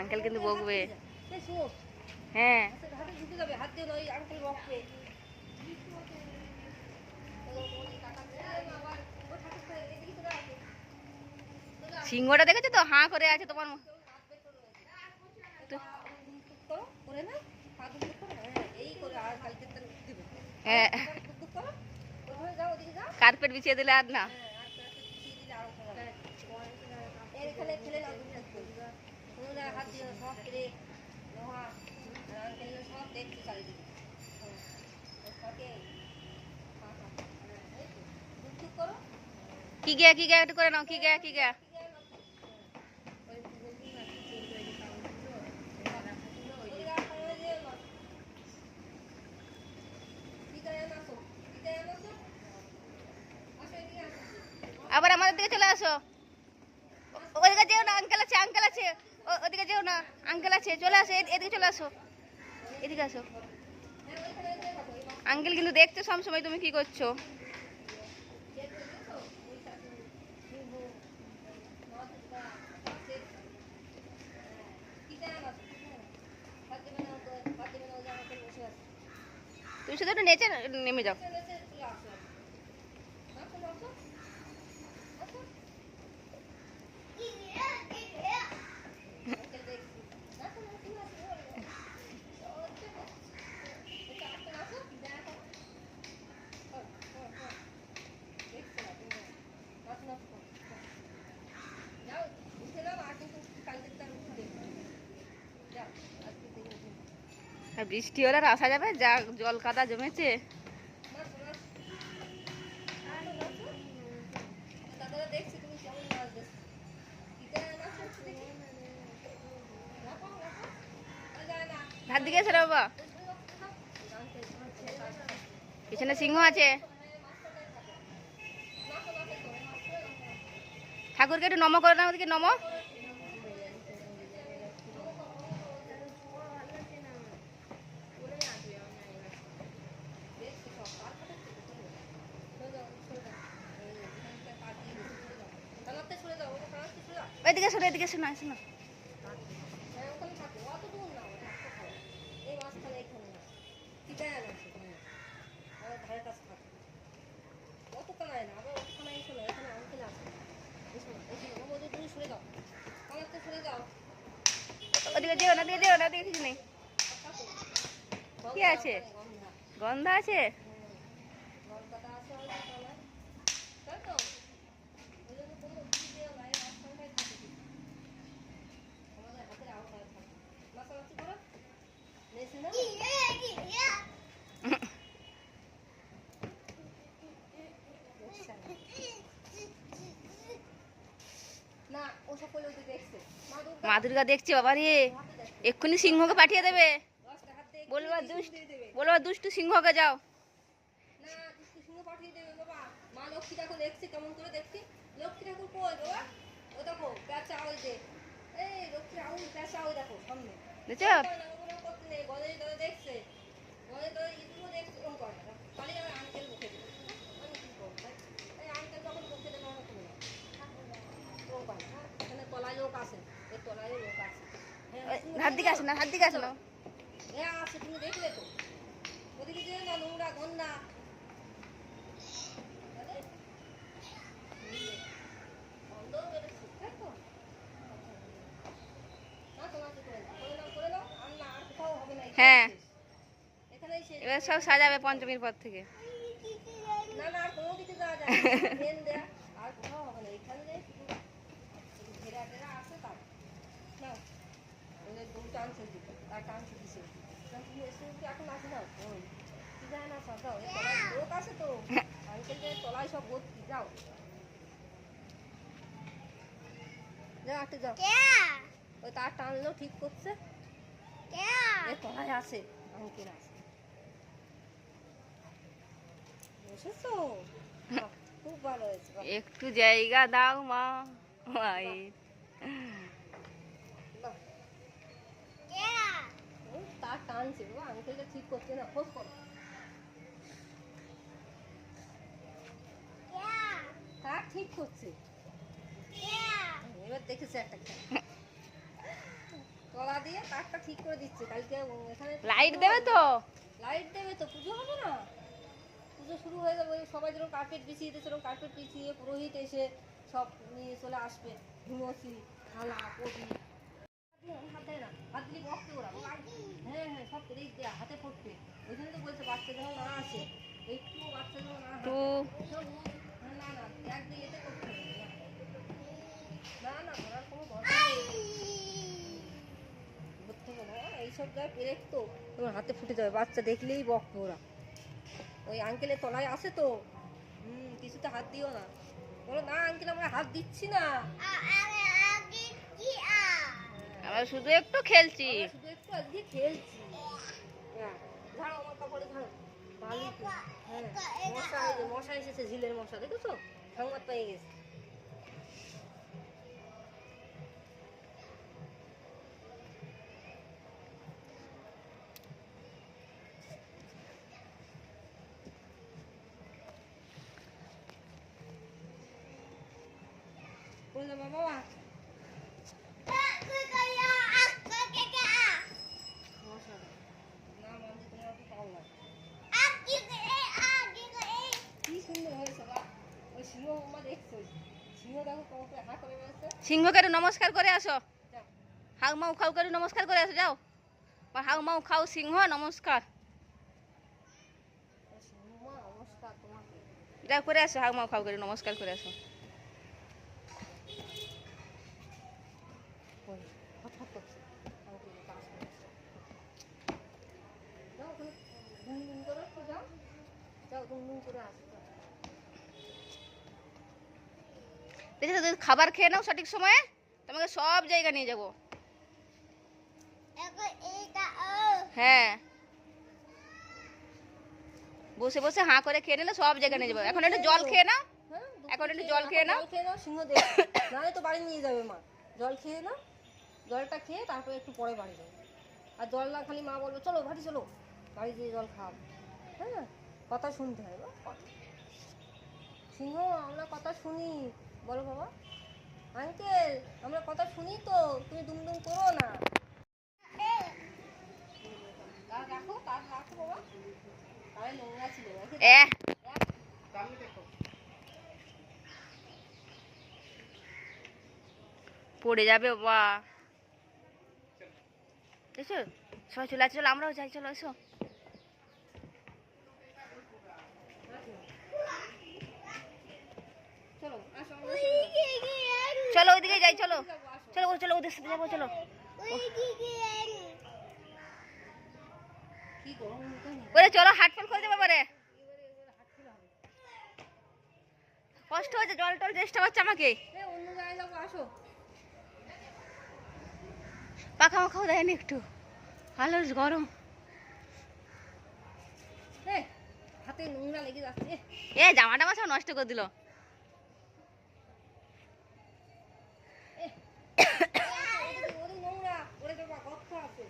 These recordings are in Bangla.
আঙ্কেল কিন্তু বকবে। হ্যাঁ সিংহটা দেখেছো তো, হাঁ করে আছে তোমার। হ্যাঁ কার্পেট বিছিয়ে দিলে আর না। কি গে কি গে একটু করে নাও, কি গে কি গে। আবার আমাদের দিকে চলে আসো। ওদিকে যেও না, আঙ্কেল আছে, আঙ্কেল আছে। ওদিকে যেও না, আঙ্কেল আছে, চলে আসো এদিকে চলে আসো, এদিকে আসো। আঙ্কেল কিন্তু দেখতে সব সময় তুমি কি করছো। তুমি শুধু একটু নেচে নেমে যাও। আর বৃষ্টি হলে আর আসা যাবে, যা জল কাদা জমেছে। ধার দিকে এসে বাবা, পিছনে সিংহ আছে। ঠাকুরকে একটু নম করে না, ওদিকে নম। এদিকে শোনো, এদিকে শোনো, শোনো। ওদিকে যেও না, দিয়ে যেও না, দিয়ে কিছু নেই। কি আছে, গন্ধ আছে। মা দুর্গা দেখছে বাবা রে, এক্ষুনি সিংহকে পাঠিয়ে দেবে। বলবা দুষ্টু সিংহকে যাও। লক্ষ্মী ঠাকুর দেখছি কেমন করে দেখছি, লক্ষ্মী ঠাকুর কই বাবা? ও দেখো পেঁচা, ওই যে এই লক্ষ্মী ঠাকুর পেঁচা, ওই দেখো সামনে দেখছো, গলে গলে দেখছে, গলে গলে ইঁদুরও দেখছে। ওরকম করে না, খালি আমি আঙ্কেল বকে দেবো, আমি কি করবো? এই আঙ্কেল যখন বকে দেবো আমার তুমি ওরকম করে। হ্যাঁ এখানে তলায় লোক আছে, এই তলায় লোক আছে। হাত দিকে আসে না, হাত দিকে আসে না। হ্যাঁ আছে, তুমি দেখলে তো, ওদিকে যে না নোংরা গন্ধা। হ্যাঁ এবার সব সাজাবে পঞ্চমীর পর থেকে। না না আর কোনো কিছু দেওয়া যায় না, আর কোথাও হবে না, এখানে ঘেরা ঘেরা আছে। তার না ওদের দু টানছে দিতে, তার টানছে দিছে, তুমি এসে এখন আসে না কি যায় না সব দাও, তলায় লোক আছে তো, আঙ্কেলদের তলায় সব ভর্তি। যাও যাও একটু যাও, ওই তার টানলো ঠিক করছে, তলায় আছে আঙ্কেল আছে। খুব ভালো হয়েছে, একটু জায়গা দাও মা মায়ের। তার টানছে বাবা, আঙ্কেলটা ঠিক করছে না, খোঁজ করো। তার ঠিক করছে, এবার দেখেছে একটা তলা দিয়ে তারটা ঠিক করে দিচ্ছে কালকে এখানে লাইট দেবে তো? লাইট দেবে তো, পুজো হবে না? পুজো শুরু হয়ে যাবে, সবাই যেরকম কার্পেট বিছিয়ে দিয়েছে সেরকম কার্পেট বিছিয়ে পুরোহিত এসে সব নিয়ে চলে আসবে, ধুনুচি থালা কবি। হাত দেয় না, হাত দিলে বকতে ওরা। হ্যাঁ হ্যাঁ, সব দিক দেয়া হাতে পড়বে। ওই জন্য তো বলছে বাচ্চা যেন না আসে, একটুও বাচ্চা যেন না আসে। না না, একদিন এতে করতে হবে না, না ধরার কোনো দরকার নেই। ধরতে হবে না, এইসব যা পেরেক তো তোমার হাতে ফুটে যাবে, বাচ্চা দেখলেই বকবে ওরা। ওই আঙ্কেলের তলায় আসে তো, কিছুতে হাত দিও না। বলো না আঙ্কেল আমরা হাত দিচ্ছি না, আমরা শুধু একটু খেলছি। শুধু একটু আজকে খেলছি। হ্যাঁ ঝাড়ো, আমার কাপড়ে ঝাড়ো। ভালো তো। হ্যাঁ মশা, এই যে মশা এসেছে, ঝিলের মশা দেখেছো, সংবাদ পেয়ে গেছে। বলে যাবো বাবা, মশা না মানছি তোমরা তো পাও না। কি সুন্দর হয়েছে বা, ওই সিংহ মামা দেখছো, সিংহ দেখো কমকে হা করে রয়েছে। সিংহকে নমস্কার করে আসো, যাও হাউ মাউ খাউ করে নমস্কার করে আসো, যাও। হাউ মাউ খাও সিংহ নমস্কার, সিংহ মা নমস্কার তোমাকে। যাও করে আসো, হাউ মাউ খাউ করে নমস্কার করে আসো। ওই হঠাৎ করছে আঙ্কেল কাজ করছে। যাও ওখানে গুনগুন করে একটু যাও, যাও গুনগুন করে আসো। দেখেছো যদি খাবার খেয়ে নাও সঠিক সময়ে, তোমাকে সব জায়গা নিয়ে যাবো। হ্যাঁ বসে বসে হাঁ করে খেয়ে নিলে সব জায়গা নিয়ে যাবো। এখন একটু জল খেয়ে নাও, হ্যাঁ এখন একটু জল খেয়ে নাও। জল খেয়ে নাও, সিংহ দেখ নাহলে তো বাড়ি নিয়ে যাবে মা। জল খেয়ে নাও, জলটা খেয়ে তারপরে একটু পরে বাড়ি যাবে। আর জল না খালি মা বলবে চলো বাড়ি চলো, বাড়ি দিয়ে জল খাও। হ্যাঁ কথা শুনতে হয় বা, সিংহ আমরা কথা শুনি, বলো বাবা। আঙ্কেল আমরা কথা শুনি তো, তুমি দুমদুম করো না। তার রাখো, তার রাখো বাবা, তাই নোংরা ছিল। পড়ে যাবে বাবা। দেখছো সবাই চলে আসছে, চলো আমরাও যাই, চলো এসো। চলো আসো, চলো ওইদিকে যাই, চলো চলো চলো ওদের সাথে যাবো, চলো। কি গরম ওরে চলো হাটফল করে দেবো পারে, কষ্ট হচ্ছে, জল টল চেষ্টা করছে আমাকে। অন্য জায়গায় যাবো, আসো। পাখা মাখাও দেয়নি একটু, ভালো গরম। হাতে নোংরা লেগে যাচ্ছে। এ জামা টামা সব নষ্ট করে দিল। ওদের নোংরা, ওরে বাবা গর্ত আছে।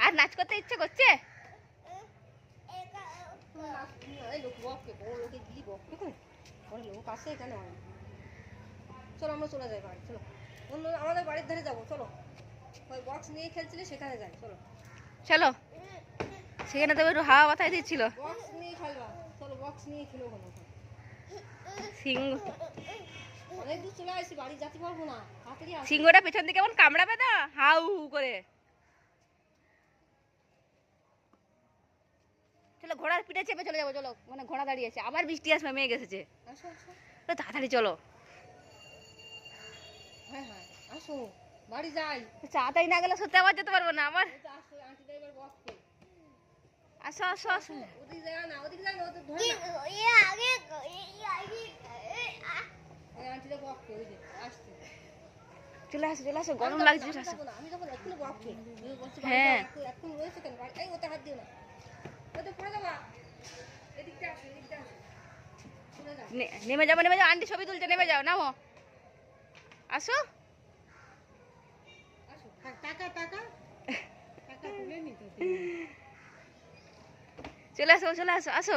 আর নাচ করতে ইচ্ছে করছে? চলো আমরা চলে যাই বাড়ি, চলো অন্য আমাদের বাড়ির ধারে যাবো, চলো ওই বক্স নিয়ে খেলছিলে সেখানে যাই, চলো চলো সেখানে তো একটু হাওয়া বাতাস দিচ্ছিল। বক্স নিয়ে খেলবা, চলো বক্স নিয়ে খেলো কোনো। সিংহ, অনেক দূর চলে আসি, বাড়ি যেতে পারবো না, তাড়াতাড়ি আসো। সিংহটা পেছন দিকে কেমন কামড়াবে না হাউ করে। চলো ঘোড়ার পিঠে চেপে চলে যাবো, চলো মানে ঘোড়া দাঁড়িয়ে আছে, আবার বৃষ্টি আসবে, মেঘ এসেছে, আসো আসো। তাড়াতাড়ি চলো। হ্যাঁ হ্যাঁ আসো, বাড়ি যাই। তাড়াতাড়ি না গেলে সত্যি আবার যেতে পারবো না আবার। আসো আন্টি এবার বক্স, আসো আসো আসো। ওদিকে যায় না, ওদিকে যায় না, ওদের ধরে না। ওই আন্টিটা বক্স, ওই যে আসছে। চলে আসো চলে আসো, গরম লাগছে। আমি যখন এক্ষুনি বক্স, হ্যাঁ এখন রয়েছে কেন বাড়ি? এই ওতে হাত দিও না, ওতে পড়ে যাবা। এদিকটা আসো, এদিকটা আসো, চলে যাও। নেমে যাবো নেমে যাও, আন্টি ছবি তুলছে, নেমে যাও, নামো আসো। আসো টাকা টাকা টাকা তুলে নিতে। চলে আসো চলে আসো আসো।